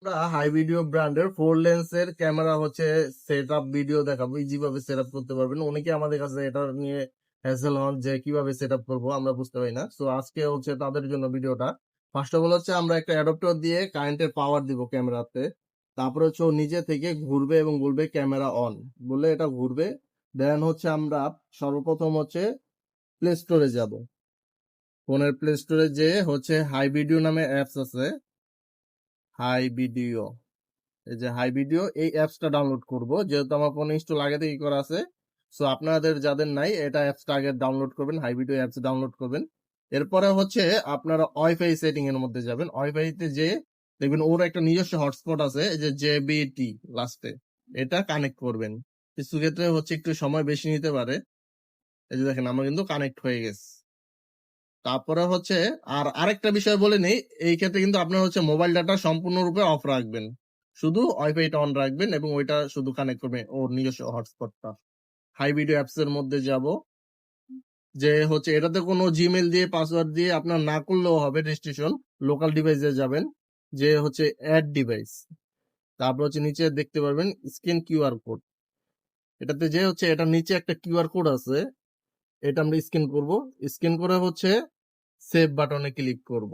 আমরা high video ব্র্যান্ডের 4 লেন্সের ক্যামেরা হচ্ছে সেটআপ ভিডিও দেখাবো, যেভাবে সেটআপ করতে পারবেন। অনেকে আমাদের কাছে এটা নিয়ে হ্যাসেল হন যে কিভাবে সেটআপ করব, আমরা বুঝতে পারি না। সো আজকে হচ্ছে তাদের জন্য ভিডিওটা। ফার্স্ট অফ অল হচ্ছে আমরা একটা অ্যাডাপ্টার দিয়ে কারেন্টের পাওয়ার দিব ক্যামেরাতে। তারপরে হচ্ছে ও নিজে থেকে ঘুরবে এবং বলবে ক্যামেরা অন, বললে এটা ঘুরবে। দেন হচ্ছে আমরা সর্বপ্রথম হচ্ছে প্লে স্টোরে যাব। ফোনের প্লে স্টোরে যেয়ে হচ্ছে হাই ভিডিও নামে অ্যাপস আছে, হাই ভিডিও। এই যে হাই ভিডিও, এই অ্যাপসটা ডাউনলোড করব, যেহেতু আমার ফোনে ইনস্টল আগে থেকে করা আছে। সো আপনাদের যাদের নাই, এটা অ্যাপসটা আগে ডাউনলোড করবেন, হাই ভিডিও অ্যাপস ডাউনলোড করবেন। এরপরে হচ্ছে আপনারা ওয়াইফাই সেটিং এর মধ্যে যাবেন। ওয়াইফাইতে যে দেখবেন ওর একটা নিজস্ব হটস্পট আছে, এই যে জেবিটি লাস্টে, এটা কানেক্ট করবেন। কিছু ক্ষেত্রে হচ্ছে একটু সময় বেশি নিতে পারে। এই যে দেখেন আমার কিন্তু কানেক্ট হয়ে গেছে। তারপরে হচ্ছে আর আরেকটা বিষয় বলে নেই, এই ক্ষেত্রে কিন্তু আপনার হচ্ছে মোবাইল ডাটা সম্পূর্ণরূপে অফ রাখবেন, শুধু ওয়াইফাইটা অন রাখবেন এবং ওইটা শুধু কানেক্ট করবেন ওর নিজস্ব হটস্পটটা। হাই ভিডিও অ্যাপস এর মধ্যে যাব, যে হচ্ছে এটাতে কোনো জিমেল দিয়ে পাসওয়ার্ড দিয়ে আপনার না করলেও হবে রেজিস্ট্রেশন। লোকাল ডিভাইসে যাবেন, যে হচ্ছে অ্যাড ডিভাইস, তারপর হচ্ছে নিচে দেখতে পারবেন স্ক্যান কিউআর কোড। এটাতে যে হচ্ছে এটার নিচে একটা কিউআর কোড আছে, এটা আমরা স্ক্যান করব। স্ক্যান করে হচ্ছে সেভ বাটনে ক্লিক করব।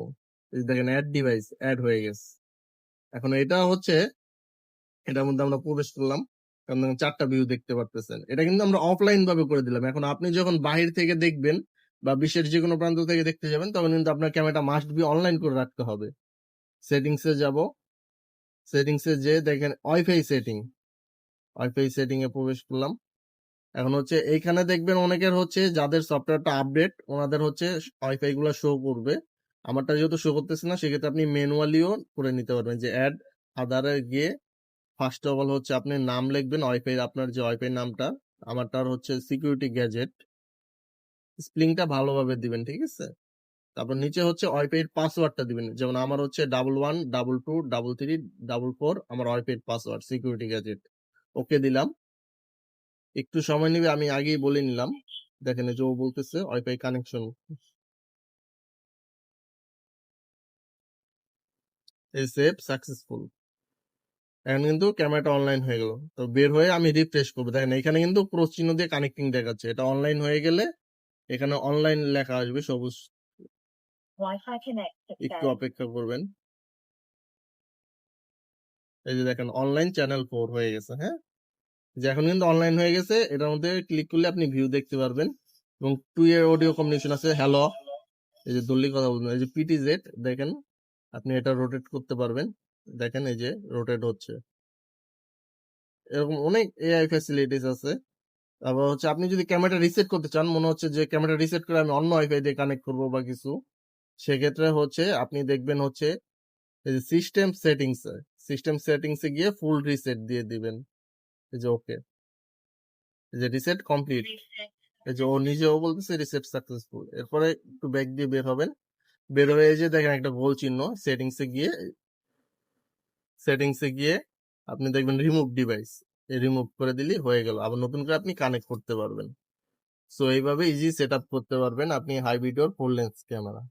এই যে দেখেন অ্যাড ডিভাইস অ্যাড হয়ে গেছে। এখন এটা হচ্ছে এটার মধ্যে আমরা প্রবেশ করলাম, কারণ দেখেন 4টা ভিউ দেখতে পারতেছেন। এটা কিন্তু আমরা অফলাইন ভাবে করে দিলাম। এখন আপনি যখন বাহির থেকে দেখবেন বা বিশ্বের যে কোনো প্রান্ত থেকে দেখতে যাবেন, তখন কিন্তু আপনার ক্যামেরাটা মাস্ট বি অনলাইন করে রাখতে হবে। সেটিংসে যাব, সেটিংসে যে দেখেন ওয়াইফাই সেটিং, ওয়াইফাই সেটিং এ প্রবেশ করলাম। এখন হচ্ছে এইখানে দেখবেন অনেকের হচ্ছে যাদের সফটওয়্যারটা আপডেট, ওনাদের হচ্ছে ওয়াইফাই গুলা শো করবে। আমারটা যেহেতু শো করতেছে না, সেক্ষেত্রে আপনি ম্যানুয়ালিও করে নিতে পারবেন। যে অ্যাড আদারে গিয়ে ফার্স্ট অফ অল হচ্ছে আপনি নাম লিখবেন ওয়াইফাই, আপনার যে ওয়াইফাই নামটা। আমারটার হচ্ছে সিকিউরিটি গ্যাজেট, স্প্লিংটা ভালোভাবে দিবেন, ঠিক আছে। তারপর নিচে হচ্ছে ওয়াইফাই পাসওয়ার্ডটা দিবেন, যেমন আমার হচ্ছে 11223344 আমার ওয়াইফাই পাসওয়ার্ড সিকিউরিটি গ্যাজেট। ওকে দিলাম, একটু সময় নিবে, আমি আগেই বলে নিলাম। দেখেন এই যে ও বলতেছে ওয়াইফাই কানেকশন এই সেভ সাকসেসফুল। এখন কিন্তু ক্যামেরাটা অনলাইন হয়ে গেল। তো বের হয়ে আমি রিফ্রেশ করবো, দেখেন এখানে কিন্তু ক্রস চিহ্ন দিয়ে কানেক্টিং দেখাচ্ছে। এটা অনলাইন হয়ে গেলে এখানে অনলাইন লেখা আসবে সবুজ, একটু অপেক্ষা করবেন। এই যে দেখেন অনলাইন চ্যানেল 4 হয়ে গেছে। হ্যাঁ, যে এখন কিন্তু অনলাইন হয়ে গেছে। এটার মধ্যে ক্লিক করলে আপনি ভিউ দেখতে পারবেন এবং 2 এর অডিও কম্বিনেশন আছে, হ্যালো। এই যে দল্লি কথা বলবেন, এই যে পিটিজেড দেখেন, আপনি এটা রোটেট করতে পারবেন। দেখেন এই যে রোটেট হচ্ছে। এরকম অনেক এআই ফ্যাসিলিটিস আছে। তারপর হচ্ছে আপনি যদি ক্যামেরাটা রিসেট করতে চান, মনে হচ্ছে যে ক্যামেরা রিসেট করে আমি অন্য ওয়াইফাই দিয়ে কানেক্ট করবো বা কিছু, সেক্ষেত্রে হচ্ছে আপনি দেখবেন হচ্ছে এই যে সিস্টেম সেটিংস, সিস্টেম সেটিংস এ গিয়ে ফুল রিসেট দিয়ে দিবেন। এই যে ওকে, এই যে রিসেট কমপ্লিট। এই যে ও নিজেও বলতেছে রিসেট সাকসেসফুল। এরপরে একটু ব্যাক দিয়ে বের হবেন। বের হয়ে এই যে দেখেন একটা গোল চিহ্ন, সেটিংসে গিয়ে আপনি দেখবেন রিমুভ ডিভাইস, এই রিমুভ করে দিলেই হয়ে গেল। আবার নতুন করে আপনি কানেক্ট করতে পারবেন। সো এইভাবে ইজি সেট আপ করতে পারবেন আপনি হাই ভিডিওর 4 লেন্স ক্যামেরা।